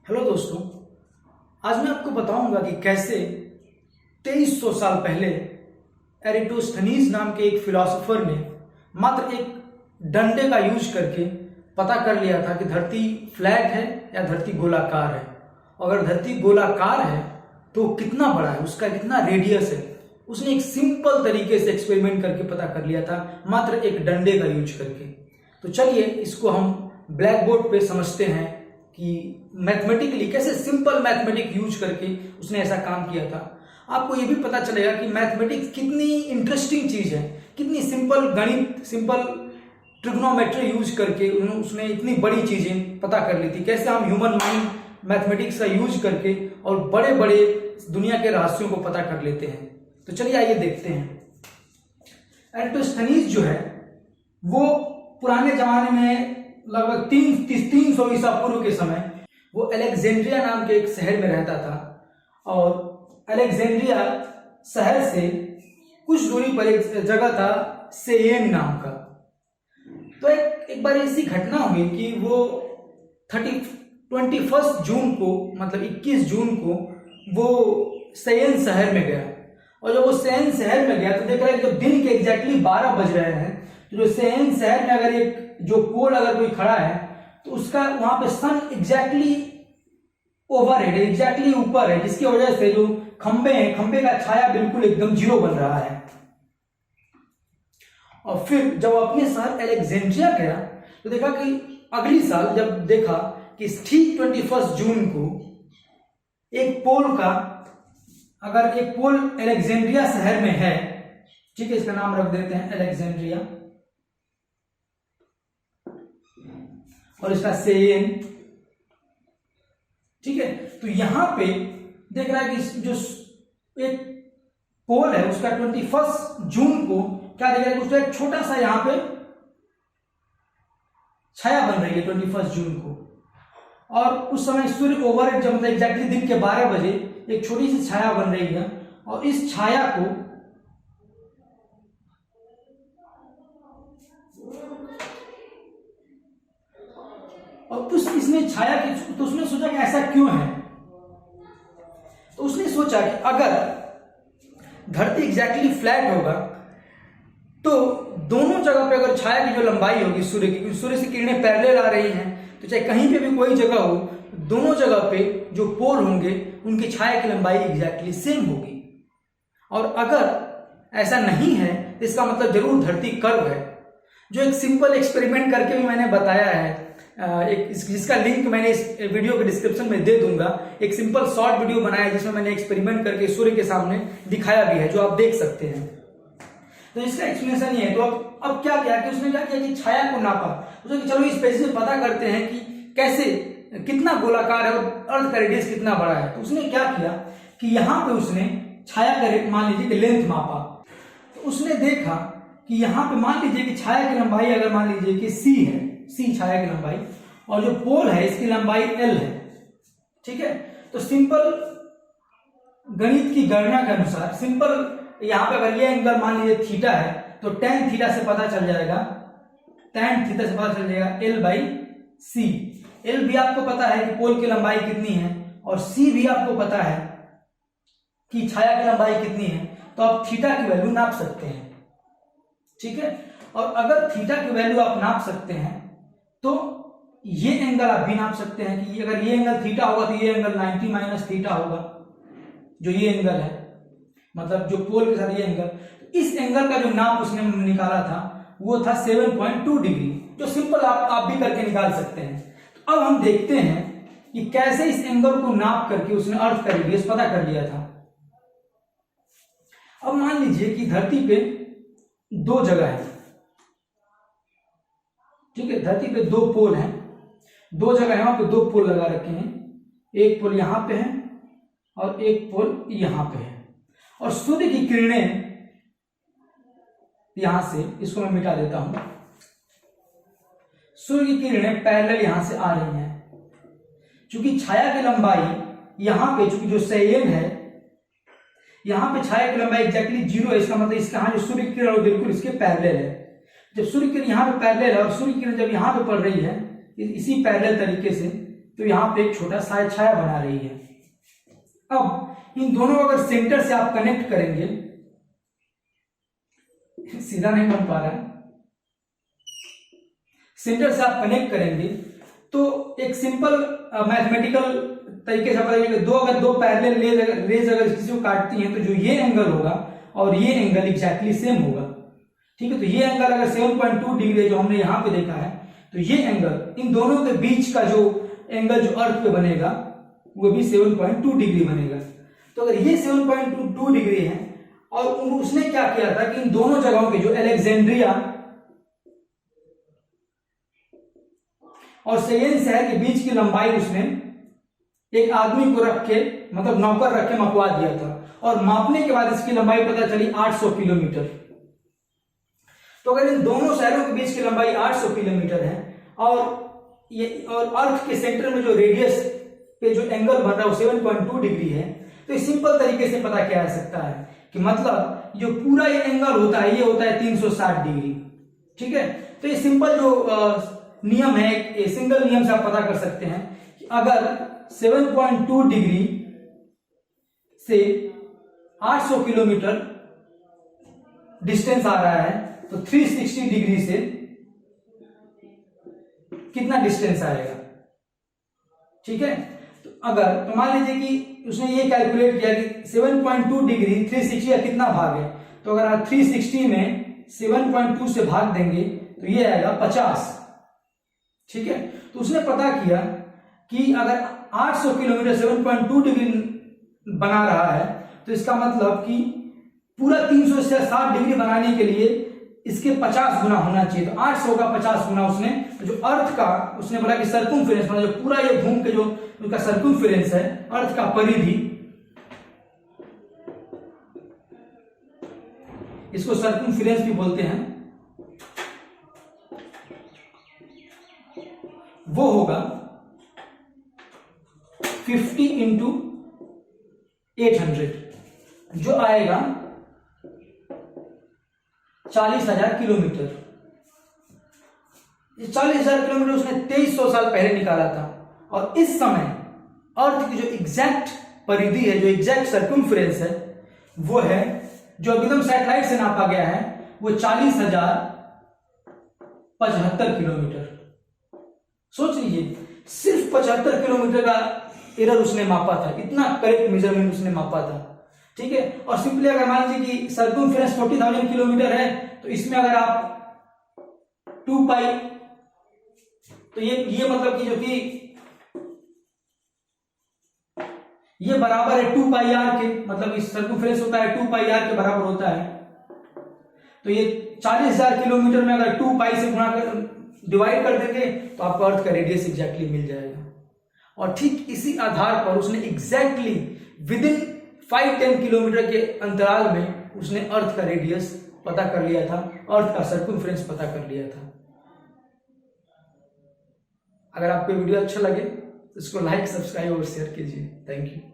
Hello दोस्तों, आज मैं आपको बताऊंगा कि कैसे 2300 साल पहले एरिटोस्थनीज नाम के एक फिलोसोफर ने मात्र एक डंडे का यूज करके पता कर लिया था कि धरती फ्लैट है या धरती गोलाकार है। अगर धरती गोलाकार है तो कितना बड़ा है, उसका कितना रेडियस है, उसने एक सिंपल तरीके से एक्सपेरिमेंट करके पता कर लिया था मात्र एक डंडे का यूज करके। तो चलिए इसको हम ब्लैक बोर्ड पे समझते हैं कि मैथमेटिकली कैसे सिंपल मैथमेटिक यूज करके उसने ऐसा काम किया था। आपको ये भी पता चलेगा कि मैथमेटिक्स कितनी इंटरेस्टिंग चीज है, कितनी सिंपल गणित, सिंपल ट्रिग्नोमेट्री यूज करके उसने इतनी बड़ी चीजें पता कर ली थी। कैसे हम ह्यूमन माइंड मैथमेटिक्स का यूज करके और बड़े बड़े दुनिया के रहस्यों को पता कर लेते हैं। तो चलिए आइए देखते हैं। एरिटोस्थनीज जो है वो पुराने जमाने में लगभग 300 ईसा पूर्व के समय वो अलेक्जेंड्रिया नाम के एक शहर में रहता था और अलेक्जेंड्रिया शहर से कुछ दूरी पर एक जगह था सेयेन नाम का। तो एक बार ऐसी घटना हुई कि वो 21 जून को मतलब 21 जून को वो सेयेन शहर में गया। और जब वो सेयेन शहर में गया तो देख रहा है कि जब दिन के एग्जैक्टली 12 बज रहे हैं तो जो सेयेन शहर में अगर एक जो पोल अगर कोई खड़ा है तो उसका वहां पे सन एग्जैक्टली ओवरहेड है, एग्जैक्टली ऊपर है, जिसकी वजह से जो खंबे हैं, खंबे का छाया बिल्कुल एकदम जीरो बन रहा है। और फिर जब अपने शहर अलेक्जेंड्रिया गया तो देखा कि अगली साल जब देखा कि ठीक 21 जून को एक पोल का अगर एक पोल अलेक्जेंड्रिया शहर में है, ठीक है, इसका नाम रख देते हैं अलेक्जेंड्रिया, और इसका सेयेन, ठीक है। तो यहां पे देख रहा है कि जो एक पोल है उसका 21 जून को क्या देख रहा है, उसका एक छोटा सा यहां पे छाया बन रही है 21 जून को। और उस समय सूर्य ओवरहेड जब मतलब एग्जैक्टली दिन के 12 बजे एक छोटी सी छाया बन रही है और इस छाया को और इसने छाया की तो उसने सोचा कि ऐसा क्यों है। तो उसने सोचा कि अगर धरती एग्जैक्टली फ्लैट होगा तो दोनों जगह पे अगर छाया की जो लंबाई होगी सूर्य की, क्योंकि सूर्य से किरणें पैरेलल आ रही हैं, तो चाहे कहीं पे भी कोई जगह हो, दोनों जगह पे जो पोल होंगे उनकी छाया की लंबाई एग्जैक्टली सेम होगी। और अगर ऐसा नहीं है तो इसका मतलब जरूर धरती कर्व है, जो एक सिंपल एक्सपेरिमेंट करके भी मैंने बताया है। जिसका लिंक मैंने इस वीडियो के डिस्क्रिप्शन में दे दूंगा। एक सिंपल शॉर्ट वीडियो बनाया है जिसमें मैंने एक्सपेरिमेंट करके सूर्य के सामने दिखाया भी है, जो आप देख सकते हैं। तो इसका एक्सप्लेनेशन ये है। तो अब क्या किया कि उसने क्या किया कि छाया को नापा, उसने चलो इस पेज से पता करते हैं कि कैसे कितना गोलाकार है और अर्थ का रेडियस कितना बड़ा है। तो उसने क्या किया कि यहां पे उसने छाया का मान लीजिए कि लेंथ मापा। तो उसने देखा कि यहां पे मान लीजिए कि छाया की लंबाई अगर मान लीजिए कि c है, c छाया की लंबाई, और जो पोल है इसकी लंबाई l है, ठीक है। तो सिंपल गणित की गणना के अनुसार सिंपल यहां पे अगर ये एंगल मान लीजिए थीटा है तो tan थीटा से पता चल जाएगा, tan थीटा से पता चल जाएगा l/c। l भी आपको पता है कि पोल की लंबाई कितनी है और c भी आपको पता है कि छाया की लंबाई कितनी है। तो आप थीटा की वैल्यू नाप सकते हैं, ठीक है। और अगर थीटा की वैल्यू आप नाप सकते हैं तो ये एंगल आप भी नाप सकते हैं कि अगर ये एंगल थीटा होगा तो ये एंगल 90 माइनस थीटा होगा, जो ये एंगल है, मतलब जो पोल के साथ ये एंगल। इस एंगल का जो नाप उसने निकाला था वो था 7.2 डिग्री, जो सिंपल आप भी करके निकाल सकते हैं। तो अब हम देखते हैं कि कैसे इस एंगल को नाप करके उसने अर्थ का रेडियस पता कर लिया था। अब मान लीजिए कि धरती पे दो जगह है, ठीक है, धरती पे दो पोल हैं, दो जगह है, वहां पे दो पोल लगा रखे हैं। एक पोल यहां पे है और एक पोल यहां पे है। और सूर्य की किरणें यहां से, इसको मैं मिटा देता हूं, सूर्य की किरणें पैरेलल यहां से आ रही हैं। चूंकि छाया की लंबाई यहां पे, चूंकि जो सेयेन है यहां पे छाया की लंबाई एग्जैक्टली 0 है, इसका मतलब इसका यहां जो सूर्य की किरण है बिल्कुल इसके पैरेलल है। जब सूर्य किरण यहां पे पैरेलल है और सूर्य किरण जब यहां पे पड़ रही है इसी पैरेलल तरीके से, तो यहाँ पे एक छोटा सा छाया बना रही है। अब इन दोनों को अगर सेंटर से आप कनेक्ट करेंगे, सीधा नहीं बन पा रहा है, सेंटर से आप कनेक्ट करेंगे तो एक सिंपल मैथमेटिकल तरीके से पता चलेगा, अगर दो पैरेलल रेज अगर किसी को काटती हैं तो जो ये एंगल होगा और ये एंगल एग्जैक्टली सेम होगा। ठीक है, तो ये एंगल अगर 7.2 डिग्री जो हमने यहां पे देखा है, तो ये एंगल इन दोनों के बीच का जो एंगल जो अर्थ पे बनेगा वो भी 7.2 डिग्री बनेगा। तो अगर ये 7.2 डिग्री है और उसने क्या किया था कि इन दोनों जगहों के जो अलेक्जेंड्रिया और सेयेन शहर के बीच की लंबाई उसने एक आदमी को रख के, मतलब नौकर रख के मपवा दिया था, और मापने के बाद इसकी लंबाई पता चली 800 किलोमीटर। तो अगर इन दोनों शहरों के बीच की लंबाई 800 किलोमीटर है और अर्थ के सेंटर में जो रेडियस पे जो एंगल बन रहा है वो 7.2 डिग्री है, तो इस सिंपल तरीके से पता किया जा सकता है कि मतलब जो पूरा ये एंगल होता है ये होता है 360 डिग्री। ठीक है, तो ये सिंपल जो नियम है, एक सिंगल नियम से आप पता कर सकते हैं कि अगर 7.2 डिग्री से 800 किलोमीटर डिस्टेंस आ रहा है तो 360 डिग्री से कितना डिस्टेंस आएगा। ठीक है, तो अगर तो मान लीजिए कि उसने ये कैलकुलेट किया कि 7.2 डिग्री 360 का कितना भाग है, तो अगर आप 360 में 7.2 से भाग देंगे तो ये आएगा 50। ठीक है, तो उसने पता किया कि अगर 800 किलोमीटर 7.2 डिग्री बना रहा है तो इसका मतलब कि पूरा 360 डिग्री बनाने के लिए इसके 50 गुना होना चाहिए। तो 800 का 50 गुना उसने जो अर्थ का, उसने बोला कि सर्कमफेरेंस, मतलब जो पूरा ये घूम के जो उसका सर्कमफेरेंस है, अर्थ का परिधि, इसको सर्कमफेरेंस भी बोलते हैं, वो होगा 50 इंटू 800 जो आएगा 40,000 किलोमीटर। 40,000 किलोमीटर उसने 2300 साल पहले निकाला था, और इस समय अर्थ की जो एग्जैक्ट परिधि है, जो एग्जैक्ट सर्कमफेरेंस है, वो है जो एकदम सैटेलाइट से नापा गया है, वो 40,075 किलोमीटर। सोच लीजिए, सिर्फ 75 किलोमीटर का एरर उसने मापा था, इतना करेक्ट मेजरमेंट उसने मापा था। ठीक है, और सिंपली अगर मान लीजिए कि सर्कमफेरेंस 40,000 किलोमीटर है, तो इसमें अगर आप 2 पाई, तो ये मतलब कि जो कि ये बराबर है 2 पाई आर के, मतलब इस सर्कमफेरेंस होता है 2 पाई आर के बराबर होता है। तो ये 40,000 किलोमीटर में अगर 2 पाई से गुणा कर डिवाइड कर देंगे तो आपको अर्थ का रेडियस एग्जैक्टली मिल जाएगा। और ठीक इसी आधार पर उसने एग्जैक्टली विदिन 5-10 किलोमीटर के अंतराल में उसने अर्थ का रेडियस पता कर लिया था, अर्थ का सर्कमफेरेंस पता कर लिया था। अगर आपको वीडियो अच्छा लगे तो इसको लाइक, सब्सक्राइब और शेयर कीजिए। Thank you.